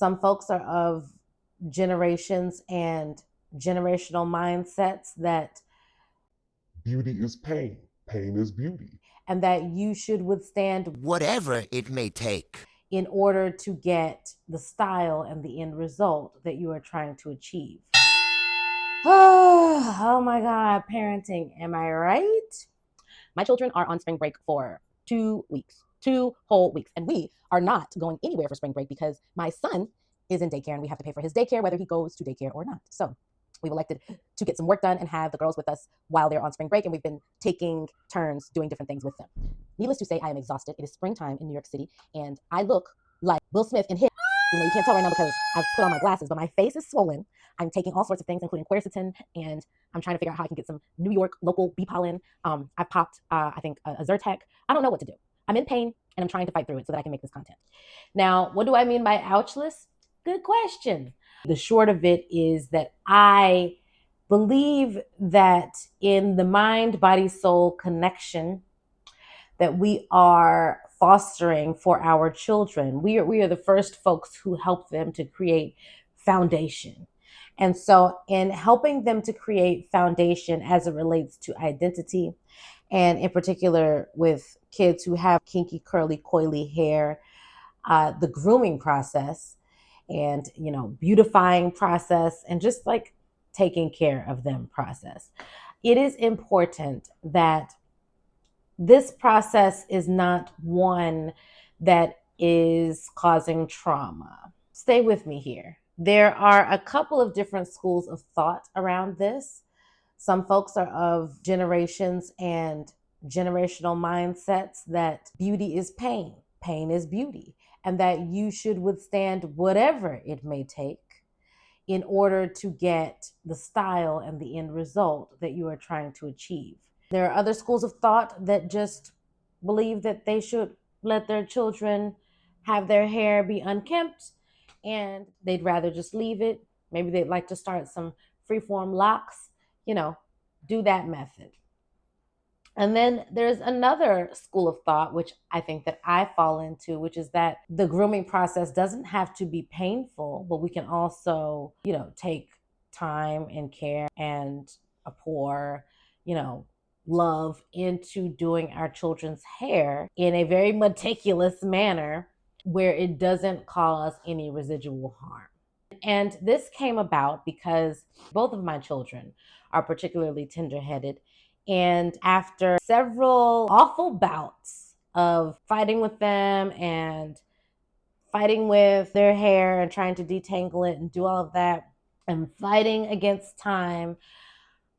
Some folks are of generations and generational mindsets that Beauty is pain. Pain is beauty. and that you should withstand whatever it may take. in order to get the style and the end result that you are trying to achieve. Oh my God, parenting. Am I right? My children are on spring break for 2 weeks, 2 whole weeks. And we are not going anywhere for spring break because my son is in daycare and we have to pay for his daycare, whether he goes to daycare or not. So we've elected to get some work done and have the girls with us while they're on spring break. And we've been taking turns doing different things with them. Needless to say, I am exhausted. It is springtime in New York City and I look like Will Smith in his. You can't tell right now because I've put on my glasses, but my face is swollen. I'm taking all sorts of things, including quercetin, and I'm trying to figure out how I can get some New York local bee pollen. I've popped, I think, a Zyrtec. I don't know what to do. I'm in pain, and I'm trying to fight through it so that I can make this content. Now, what do I mean by ouchless? Good question. The short of it is that I believe that in the mind-body-soul connection that we are fostering for our children, we are the first folks who help them to create foundation. And so in helping them to create foundation as it relates to identity, and in particular with kids who have kinky, curly, coily hair, the grooming process and, beautifying process and just like taking care of them process, it is important that this process is not one that is causing trauma. Stay with me here. There are a couple of different schools of thought around this. Some folks are of generations and generational mindsets that beauty is pain, pain is beauty, and that you should withstand whatever it may take in order to get the style and the end result that you are trying to achieve. There are other schools of thought that just believe that they should let their children have their hair be unkempt and they'd rather just leave it. Maybe they'd like to start some freeform locks, do that method. And then there's another school of thought, which I think that I fall into, which is that the grooming process doesn't have to be painful, but we can also, take time and care and a pour, love into doing our children's hair in a very meticulous manner where it doesn't cause any residual harm. And this came about because both of my children are particularly tender-headed. And after several awful bouts of fighting with them and fighting with their hair and trying to detangle it and do all of that and fighting against time,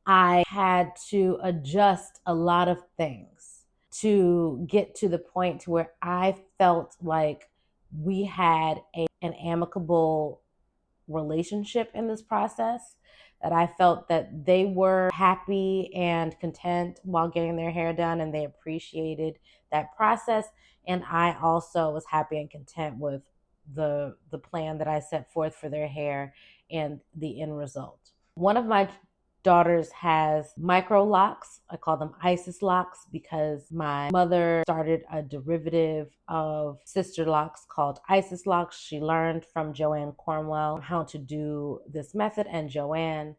I had to adjust a lot of things to get to the point where I felt like we had an amicable relationship in this process, that I felt that they were happy and content while getting their hair done and they appreciated that process. And I also was happy and content with the plan that I set forth for their hair and the end result. One of my daughters has Microlocs. I call them Isis locks because my mother started a derivative of sister locks called Isis locks. She learned from Joanne Cornwell how to do this method, and Joanne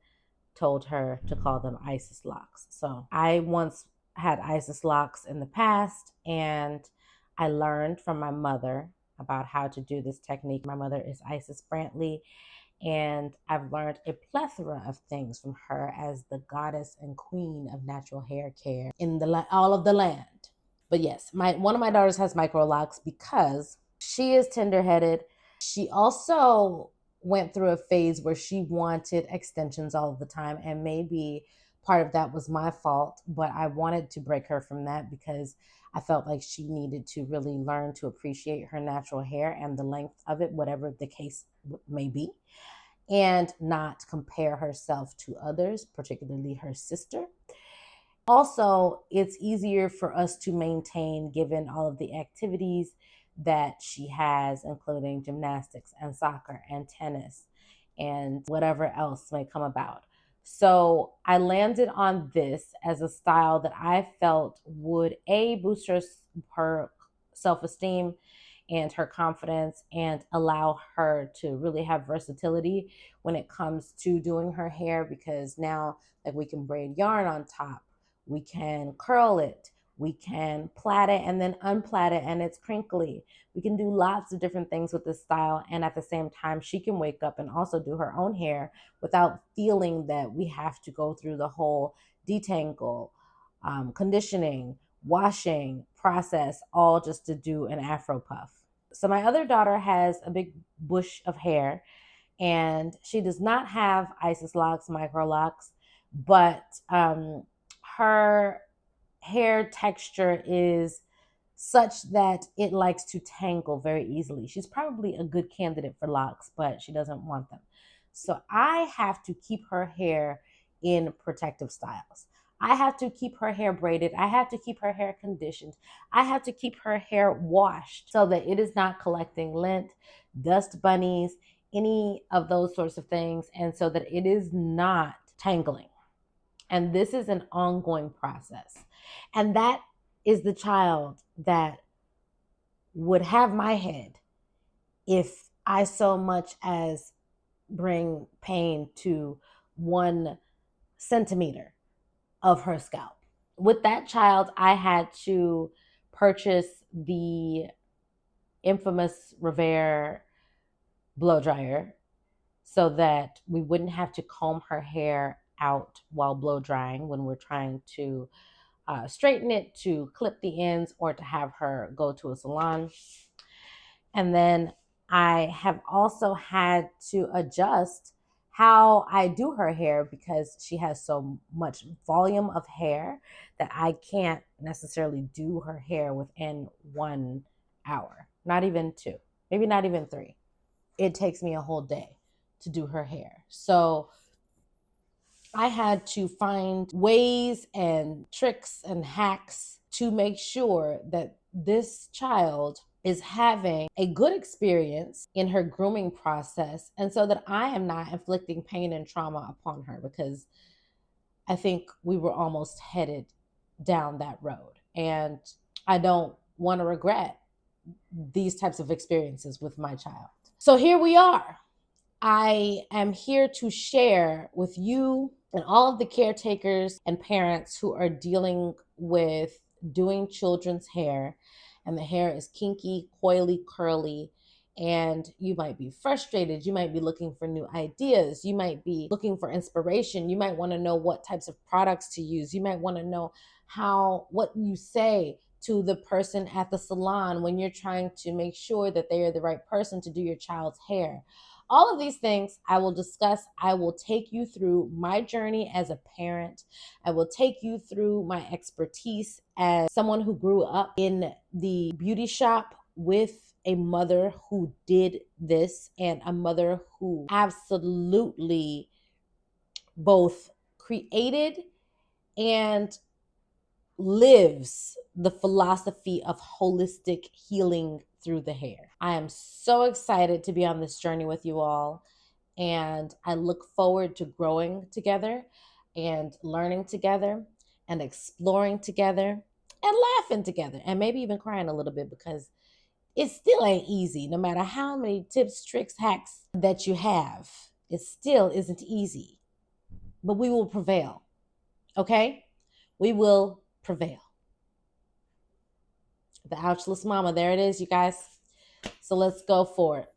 told her to call them Isis locks. So I once had Isis locks in the past, and I learned from my mother about how to do this technique. My mother is Isis Brantley, and I've learned a plethora of things from her as the goddess and queen of natural hair care in all of the land. But yes, one of my daughters has Microlocs because she is tender-headed. She also went through a phase where she wanted extensions all of the time, and maybe part of that was my fault, but I wanted to break her from that because I felt like she needed to really learn to appreciate her natural hair and the length of it, whatever the case may be, and not compare herself to others, particularly her sister. Also, it's easier for us to maintain given all of the activities that she has, including gymnastics and soccer and tennis and whatever else may come about. So I landed on this as a style that I felt would boost her self-esteem and her confidence, and allow her to really have versatility when it comes to doing her hair, because now like we can braid yarn on top, we can curl it, we can plait it and then unplait it and it's crinkly. We can do lots of different things with this style, and at the same time she can wake up and also do her own hair without feeling that we have to go through the whole detangle, conditioning, washing process, all just to do an afro puff. So my other daughter has a big bush of hair, and she does not have Ouchless Microlocs, but her hair texture is such that it likes to tangle very easily. She's probably a good candidate for locks, but she doesn't want them. So I have to keep her hair in protective styles. I have to keep her hair braided. I have to keep her hair conditioned. I have to keep her hair washed so that it is not collecting lint, dust bunnies, any of those sorts of things, and so that it is not tangling. And this is an ongoing process. And that is the child that would have my head if I so much as bring pain to 1 centimeter of her scalp. With that child, I had to purchase the infamous Revair blow dryer so that we wouldn't have to comb her hair out while blow drying when we're trying to straighten it, to clip the ends, or to have her go to a salon. And then I have also had to adjust how I do her hair because she has so much volume of hair that I can't necessarily do her hair within 1 hour, not even 2, maybe not even 3. It takes me a whole day to do her hair. So I had to find ways and tricks and hacks to make sure that this child is having a good experience in her grooming process, and so that I am not inflicting pain and trauma upon her, because I think we were almost headed down that road. And I don't want to regret these types of experiences with my child. So here we are. I am here to share with you and all of the caretakers and parents who are dealing with doing children's hair, and the hair is kinky, coily, curly, and you might be frustrated. You might be looking for new ideas. You might be looking for inspiration. You might want to know what types of products to use. You might want to know what you say to the person at the salon when you're trying to make sure that they are the right person to do your child's hair. All of these things I will discuss. I will take you through my journey as a parent. I will take you through my expertise as someone who grew up in the beauty shop with a mother who did this, and a mother who absolutely both created and lives the philosophy of holistic healing through the hair. I am so excited to be on this journey with you all, and I look forward to growing together and learning together and exploring together and laughing together, and maybe even crying a little bit, because it still ain't easy. No matter how many tips, tricks, hacks that you have, it still isn't easy. But we will prevail, okay? We will prevail. The Ouchless Mama, there it is, you guys. So let's go for it.